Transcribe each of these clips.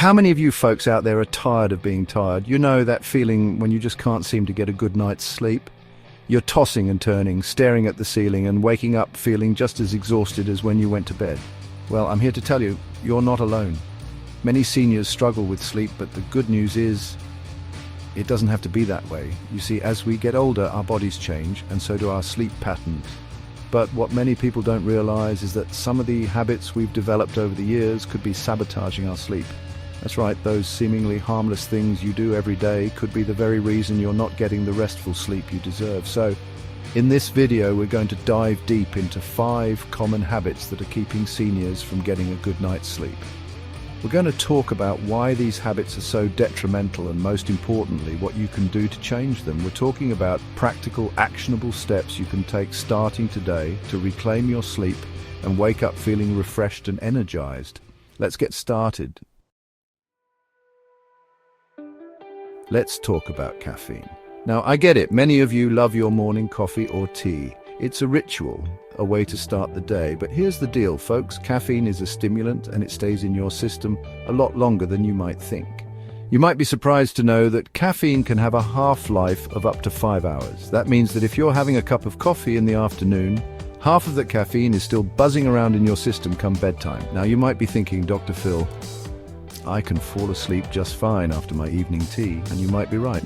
How many of you folks out there are tired of being tired? You know that feeling when you just can't seem to get a good night's sleep? You're tossing and turning, staring at the ceiling and waking up feeling just as exhausted as when you went to bed. Well, I'm here to tell you, you're not alone. Many seniors struggle with sleep, but the good news is it doesn't have to be that way. You see, as we get older, our bodies change, and so do our sleep patterns. But what many people don't realize is that some of the habits we've developed over the years could be sabotaging our sleep. That's right, those seemingly harmless things you do every day could be the very reason you're not getting the restful sleep you deserve. So, in this video, we're going to dive deep into 5 common habits that are keeping seniors from getting a good night's sleep. We're going to talk about why these habits are so detrimental and, most importantly, what you can do to change them. We're talking about practical, actionable steps you can take starting today to reclaim your sleep and wake up feeling refreshed and energized. Let's get started. Let's talk about caffeine. Now, I get it. Many of you love your morning coffee or tea. It's a ritual, a way to start the day. But here's the deal, folks. Caffeine is a stimulant and it stays in your system a lot longer than you might think. You might be surprised to know that caffeine can have a half-life of up to 5 hours. That means that if you're having a cup of coffee in the afternoon, half of that caffeine is still buzzing around in your system come bedtime. Now, you might be thinking, Dr. Phil, I can fall asleep just fine after my evening tea, and you might be right.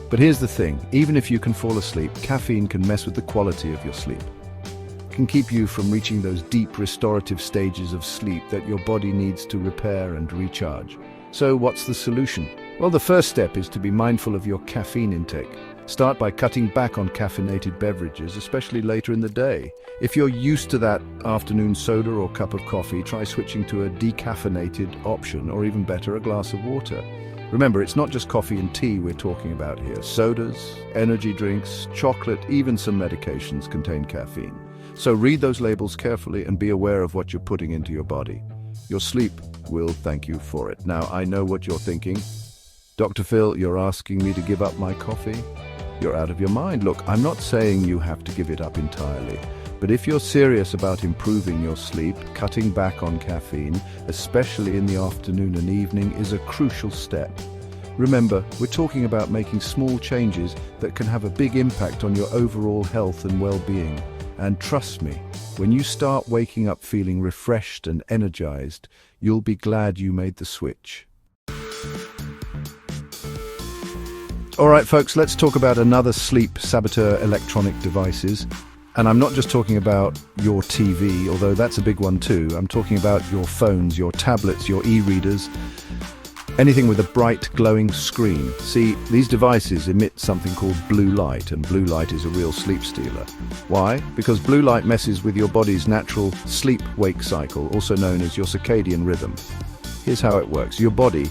But here's the thing, even if you can fall asleep, caffeine can mess with the quality of your sleep. It can keep you from reaching those deep restorative stages of sleep that your body needs to repair and recharge. So what's the solution? Well, the first step is to be mindful of your caffeine intake. Start by cutting back on caffeinated beverages, especially later in the day. If you're used to that afternoon soda or cup of coffee, try switching to a decaffeinated option, or even better, a glass of water. Remember, it's not just coffee and tea we're talking about here. Sodas, energy drinks, chocolate, even some medications contain caffeine. So read those labels carefully and be aware of what you're putting into your body. Your sleep will thank you for it. Now, I know what you're thinking. Dr. Phil, you're asking me to give up my coffee? You're out of your mind. Look, I'm not saying you have to give it up entirely. But if you're serious about improving your sleep, cutting back on caffeine, especially in the afternoon and evening, is a crucial step. Remember, we're talking about making small changes that can have a big impact on your overall health and well-being. And trust me, when you start waking up feeling refreshed and energized, you'll be glad you made the switch. All right, folks, let's talk about another sleep saboteur: electronic devices. And I'm not just talking about your TV, although that's a big one too. I'm talking about your phones, your tablets, your e-readers, anything with a bright, glowing screen. See, these devices emit something called blue light, and blue light is a real sleep stealer. Why? Because blue light messes with your body's natural sleep-wake cycle, also known as your circadian rhythm. Here's how it works. Your body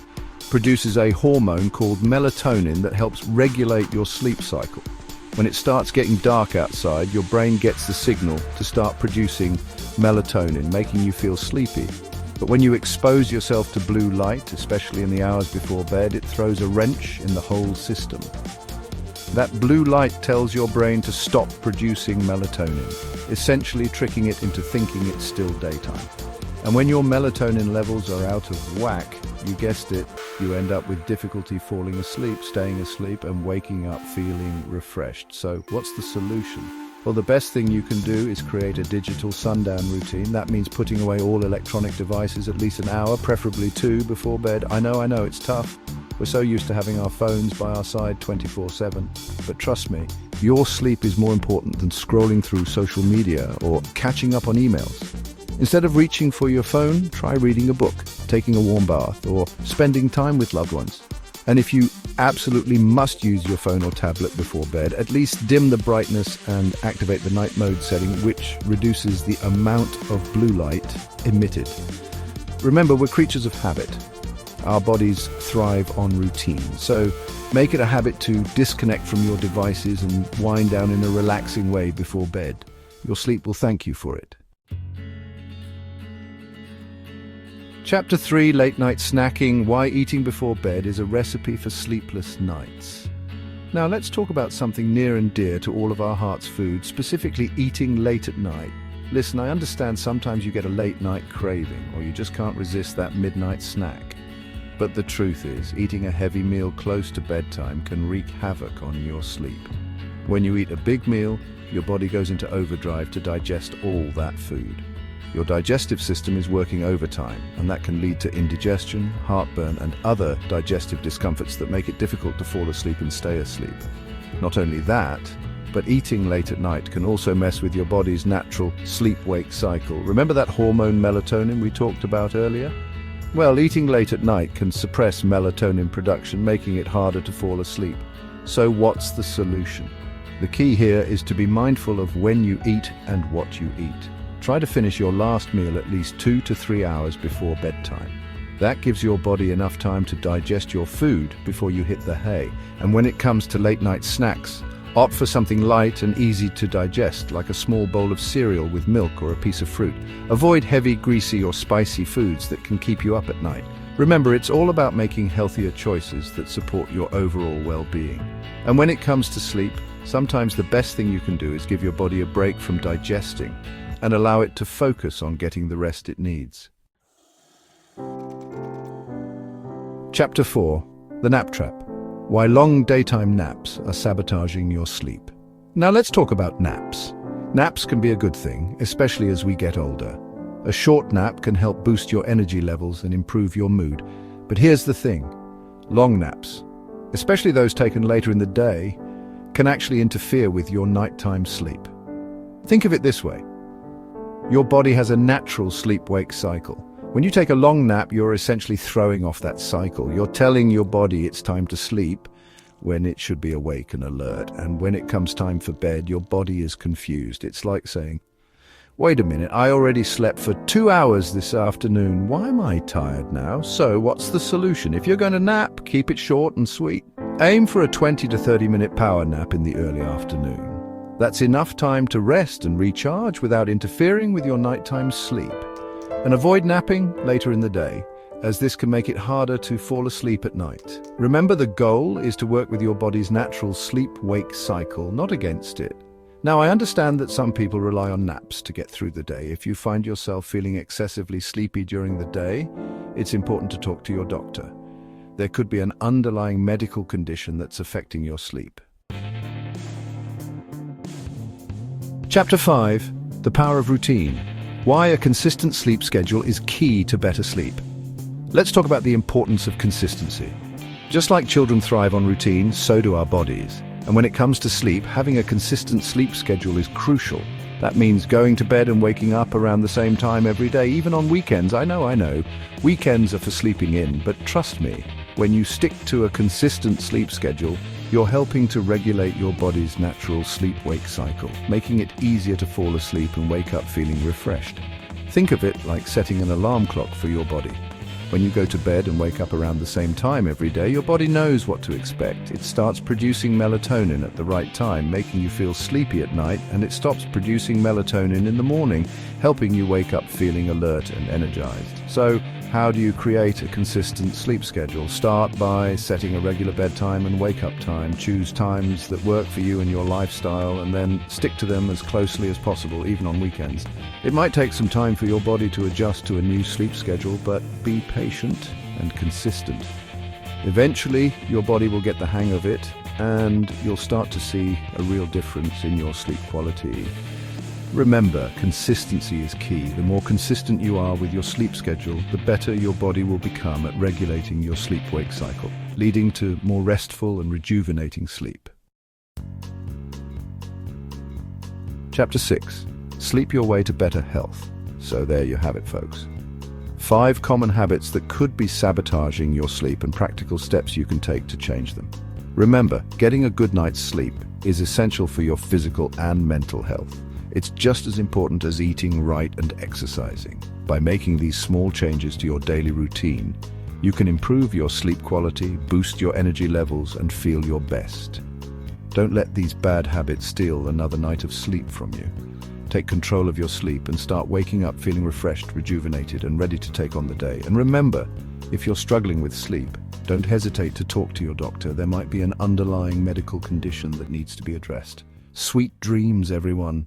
produces a hormone called melatonin that helps regulate your sleep cycle. When it starts getting dark outside, your brain gets the signal to start producing melatonin, making you feel sleepy. But when you expose yourself to blue light, especially in the hours before bed, it throws a wrench in the whole system. That blue light tells your brain to stop producing melatonin, essentially tricking it into thinking it's still daytime. And when your melatonin levels are out of whack, you guessed it, you end up with difficulty falling asleep, staying asleep, and waking up feeling refreshed. So what's the solution? Well, the best thing you can do is create a digital sundown routine. That means putting away all electronic devices at least an hour, preferably 2, before bed. I know, it's tough. We're so used to having our phones by our side 24/7. But trust me, your sleep is more important than scrolling through social media or catching up on emails. Instead of reaching for your phone, try reading a book, taking a warm bath, or spending time with loved ones. And if you absolutely must use your phone or tablet before bed, at least dim the brightness and activate the night mode setting, which reduces the amount of blue light emitted. Remember, we're creatures of habit. Our bodies thrive on routine. So make it a habit to disconnect from your devices and wind down in a relaxing way before bed. Your sleep will thank you for it. Chapter 3, Late Night Snacking: Why Eating Before Bed is a Recipe for Sleepless Nights. Now let's talk about something near and dear to all of our hearts' food, specifically eating late at night. Listen, I understand sometimes you get a late night craving, or you just can't resist that midnight snack. But the truth is, eating a heavy meal close to bedtime can wreak havoc on your sleep. When you eat a big meal, your body goes into overdrive to digest all that food. Your digestive system is working overtime, and that can lead to indigestion, heartburn, and other digestive discomforts that make it difficult to fall asleep and stay asleep. Not only that, but eating late at night can also mess with your body's natural sleep-wake cycle. Remember that hormone melatonin we talked about earlier? Well, eating late at night can suppress melatonin production, making it harder to fall asleep. So what's the solution? The key here is to be mindful of when you eat and what you eat. Try to finish your last meal at least 2 to 3 hours before bedtime. That gives your body enough time to digest your food before you hit the hay. And when it comes to late night snacks, opt for something light and easy to digest, like a small bowl of cereal with milk or a piece of fruit. Avoid heavy, greasy or spicy foods that can keep you up at night. Remember, it's all about making healthier choices that support your overall well-being. And when it comes to sleep, sometimes the best thing you can do is give your body a break from digesting and allow it to focus on getting the rest it needs. Chapter 4. The Nap Trap. Why long daytime naps are sabotaging your sleep. Now let's talk about naps. Naps can be a good thing, especially as we get older. A short nap can help boost your energy levels and improve your mood. But here's the thing. Long naps, especially those taken later in the day, can actually interfere with your nighttime sleep. Think of it this way. Your body has a natural sleep-wake cycle. When you take a long nap, you're essentially throwing off that cycle. You're telling your body it's time to sleep when it should be awake and alert. And when it comes time for bed, your body is confused. It's like saying, wait a minute, I already slept for 2 hours this afternoon. Why am I tired now? So what's the solution? If you're going to nap, keep it short and sweet. Aim for a 20 to 30-minute power nap in the early afternoon. That's enough time to rest and recharge without interfering with your nighttime sleep. And avoid napping later in the day, as this can make it harder to fall asleep at night. Remember, the goal is to work with your body's natural sleep-wake cycle, not against it. Now, I understand that some people rely on naps to get through the day. If you find yourself feeling excessively sleepy during the day, it's important to talk to your doctor. There could be an underlying medical condition that's affecting your sleep. Chapter 5. The Power of Routine. Why a consistent sleep schedule is key to better sleep. Let's talk about the importance of consistency. Just like children thrive on routine, so do our bodies. And when it comes to sleep, having a consistent sleep schedule is crucial. That means going to bed and waking up around the same time every day, even on weekends. I know. Weekends are for sleeping in, but trust me, when you stick to a consistent sleep schedule, you're helping to regulate your body's natural sleep-wake cycle, making it easier to fall asleep and wake up feeling refreshed. Think of it like setting an alarm clock for your body. When you go to bed and wake up around the same time every day, your body knows what to expect. It starts producing melatonin at the right time, making you feel sleepy at night, and it stops producing melatonin in the morning, helping you wake up feeling alert and energized. So, how do you create a consistent sleep schedule? Start by setting a regular bedtime and wake-up time. Choose times that work for you and your lifestyle, and then stick to them as closely as possible, even on weekends. It might take some time for your body to adjust to a new sleep schedule, but be patient and consistent. Eventually, your body will get the hang of it, and you'll start to see a real difference in your sleep quality. Remember, consistency is key. The more consistent you are with your sleep schedule, the better your body will become at regulating your sleep-wake cycle, leading to more restful and rejuvenating sleep. Chapter 6. Sleep your way to better health. So there you have it, folks. 5 common habits that could be sabotaging your sleep and practical steps you can take to change them. Remember, getting a good night's sleep is essential for your physical and mental health. It's just as important as eating right and exercising. By making these small changes to your daily routine, you can improve your sleep quality, boost your energy levels, and feel your best. Don't let these bad habits steal another night of sleep from you. Take control of your sleep and start waking up feeling refreshed, rejuvenated, and ready to take on the day. And remember, if you're struggling with sleep, don't hesitate to talk to your doctor. There might be an underlying medical condition that needs to be addressed. Sweet dreams, everyone.